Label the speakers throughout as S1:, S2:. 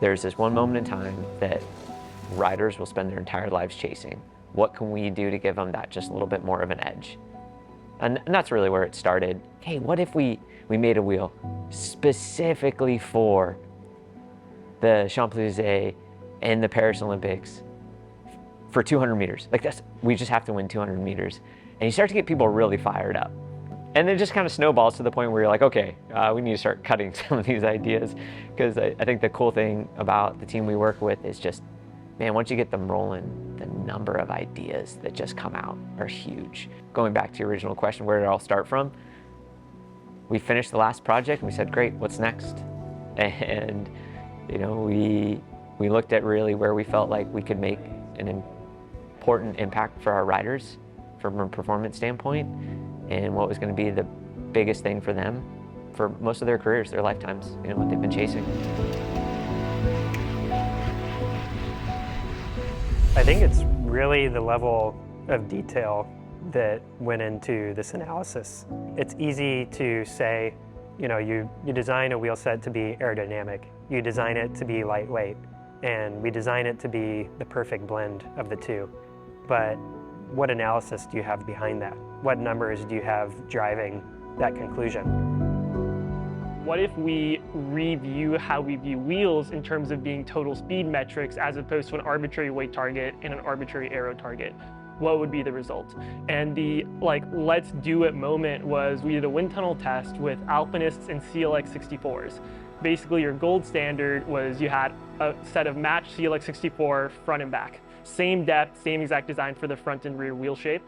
S1: There's this one moment in time that riders will spend their entire lives chasing. What can we do to give them that just a little bit more of an edge? And that's really where it started. Hey, what if we made a wheel specifically for the Champs-Élysées and the Paris Olympics for 200 meters? Like we just have to win 200 meters. And you start to get people really fired up. And then it just kind of snowballs to the point where you're like, okay, we need to start cutting some of these ideas. Because I think the cool thing about the team we work with is just, man, once you get them rolling, the number of ideas that just come out are huge. Going back to your original question, where did it all start from? We finished the last project and we said, great, what's next? And you know, we looked at really where we felt like we could make an important impact for our riders from a performance standpoint, and what was going to be the biggest thing for them for most of their careers, their lifetimes, you know, what they've been chasing.
S2: I think it's really the level of detail that went into this analysis. It's easy to say, you know, you design a wheel set to be aerodynamic, you design it to be lightweight, and we design it to be the perfect blend of the two. But what analysis do you have behind that? What numbers do you have driving that conclusion?
S3: What if we review how we view wheels in terms of being total speed metrics as opposed to an arbitrary weight target and an arbitrary aero target? What would be the result? And the let's do it moment was we did a wind tunnel test with Alpinists and CLX-64s. Basically your gold standard was you had a set of matched CLX-64 front and back. Same depth, same exact design for the front and rear wheel shape.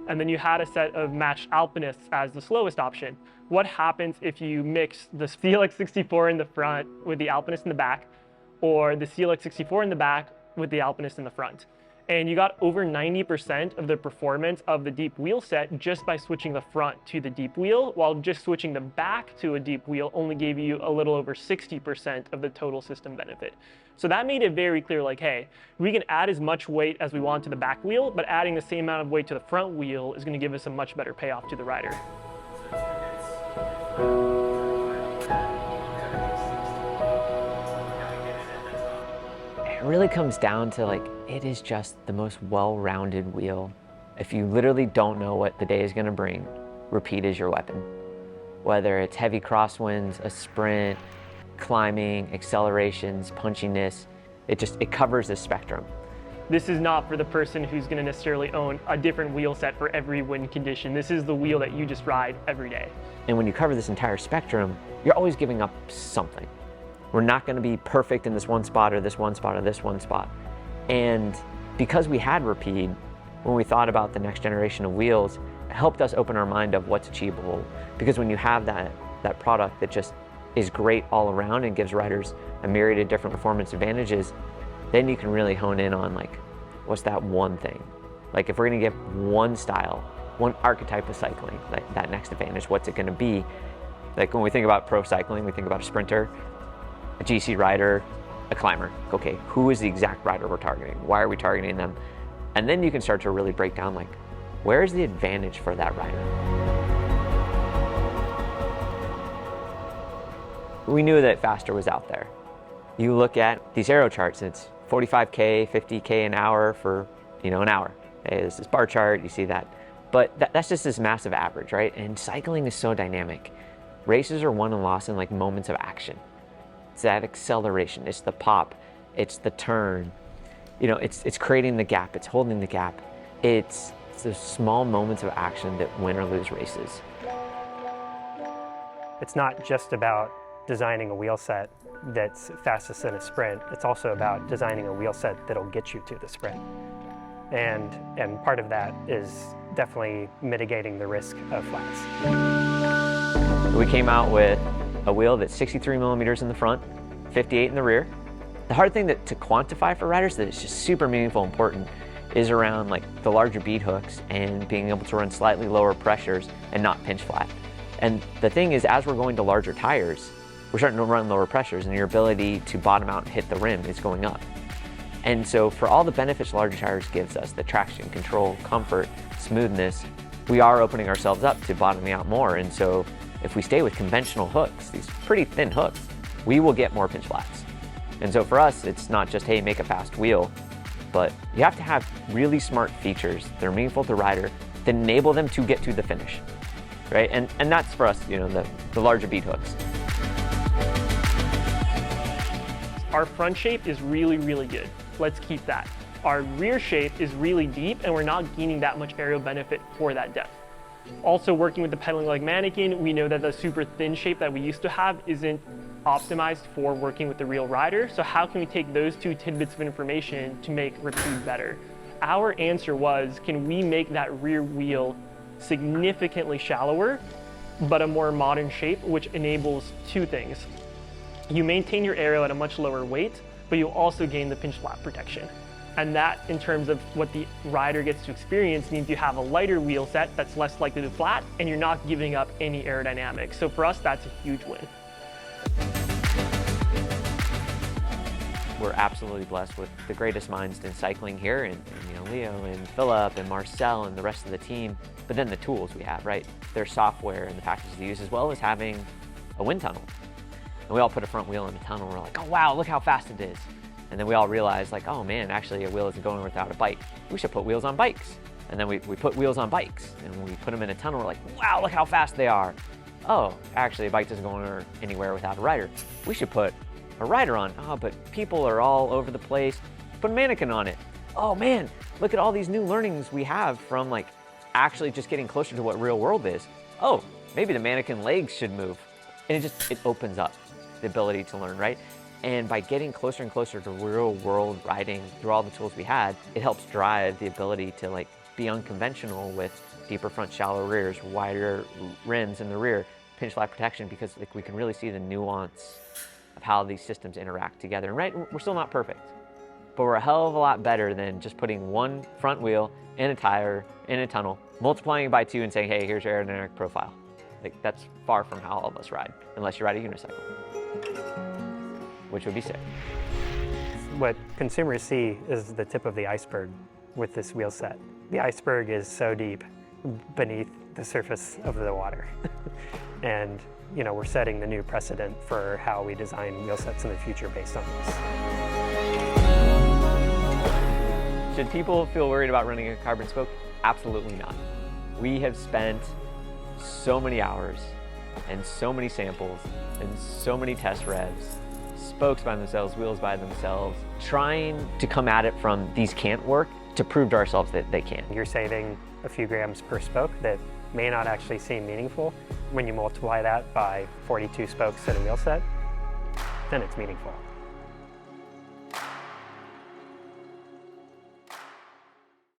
S3: And then you had a set of matched Alpinists as the slowest option. What happens if you mix the CLX-64 in the front with the Alpinist in the back, or the CLX-64 in the back with the Alpinist in the front? And you got over 90% of the performance of the deep wheel set just by switching the front to the deep wheel, while just switching the back to a deep wheel only gave you a little over 60% of the total system benefit. So that made it very clear, like, hey, we can add as much weight as we want to the back wheel, but adding the same amount of weight to the front wheel is going to give us a much better payoff to the rider.
S1: It really comes down to, like, it is just the most well-rounded wheel. If you literally don't know what the day is going to bring, Rapide is your weapon. Whether it's heavy crosswinds, a sprint, climbing, accelerations, punchiness, it covers the spectrum.
S3: This is not for the person who's going to necessarily own a different wheel set for every wind condition. This is the wheel that you just ride every day.
S1: And when you cover this entire spectrum, you're always giving up something. We're not going to be perfect in this one spot or this one spot or this one spot. And because we had Rapide, when we thought about the next generation of wheels, it helped us open our mind of what's achievable. Because when you have that product that just is great all around and gives riders a myriad of different performance advantages, then you can really hone in on, like, what's that one thing? Like, if we're going to get one style, one archetype of cycling, like that next advantage, what's it going to be? Like, when we think about pro cycling, we think about a sprinter, a GC rider, a climber. Okay, who is the exact rider we're targeting? Why are we targeting them? And then you can start to really break down, like, where is the advantage for that rider? We knew that faster was out there. You look at these aero charts, it's 45K, 50K an hour for, an hour. There's this bar chart, you see that. But that's just this massive average, right? And cycling is so dynamic. Races are won and lost in, like, moments of action. It's that acceleration, it's the pop, it's the turn. It's creating the gap, it's holding the gap. It's those small moments of action that win or lose races.
S2: It's not just about designing a wheel set that's fastest in a sprint. It's also about designing a wheel set that'll get you to the sprint. And part of that is definitely mitigating the risk of flats.
S1: We came out with a wheel that's 63 millimeters in the front, 58 in the rear. The hard thing to quantify for riders that is just super meaningful and important is around, like, the larger bead hooks and being able to run slightly lower pressures and not pinch flat. And the thing is, as we're going to larger tires, we're starting to run lower pressures, and your ability to bottom out and hit the rim is going up. And so for all the benefits larger tires gives us, the traction, control, comfort, smoothness, we are opening ourselves up to bottoming out more. And so if we stay with conventional hooks, these pretty thin hooks, we will get more pinch flats. And so for us, it's not just, hey, make a fast wheel, but you have to have really smart features that are meaningful to the rider that enable them to get to the finish, right? And that's for us, the larger bead hooks.
S3: Our front shape is really, really good. Let's keep that. Our rear shape is really deep, and we're not gaining that much aero benefit for that depth. Also, working with the pedaling leg mannequin, we know that the super thin shape that we used to have isn't optimized for working with the real rider. So how can we take those two tidbits of information to make Rapide better? Our answer was, can we make that rear wheel significantly shallower, but a more modern shape, which enables two things. You maintain your aero at a much lower weight, but you also gain the pinch flap protection. And that, in terms of what the rider gets to experience, means you have a lighter wheel set that's less likely to flat, and you're not giving up any aerodynamics. So for us, that's a huge win.
S1: We're absolutely blessed with the greatest minds in cycling here, and Leo and Philip and Marcel and the rest of the team. But then the tools we have, right? Their software and the packages they use, as well as having a wind tunnel. And we all put a front wheel in a tunnel. We're like, oh wow, look how fast it is. And then we all realized, like, oh man, actually a wheel isn't going without a bike. We should put wheels on bikes. And then we put wheels on bikes, and when we put them in a tunnel, we're like, wow, look how fast they are. Oh, actually a bike doesn't go anywhere without a rider. We should put a rider on. Oh, but people are all over the place. Put a mannequin on it. Oh man, look at all these new learnings we have from like actually just getting closer to what real world is. Oh, maybe the mannequin legs should move. And it opens up the ability to learn, right? And by getting closer and closer to real world riding through all the tools we had, it helps drive the ability to like be unconventional with deeper front, shallow rears, wider rims in the rear, pinch flap protection, because like we can really see the nuance of how these systems interact together. And right, we're still not perfect, but we're a hell of a lot better than just putting one front wheel and a tire in a tunnel, multiplying it by 2 and saying, hey, here's your aerodynamic profile. Like that's far from how all of us ride, unless you ride a unicycle, which would be sick.
S2: What consumers see is the tip of the iceberg with this wheel set. The iceberg is so deep beneath the surface of the water. And we're setting the new precedent for how we design wheel sets in the future based on this.
S1: Should people feel worried about running a carbon spoke? Absolutely not. We have spent so many hours and so many samples and so many test revs, spokes by themselves, wheels by themselves, trying to come at it from these can't work to prove to ourselves that they can.
S2: You're saving a few grams per spoke that may not actually seem meaningful. When you multiply that by 42 spokes in a wheel set, then it's meaningful.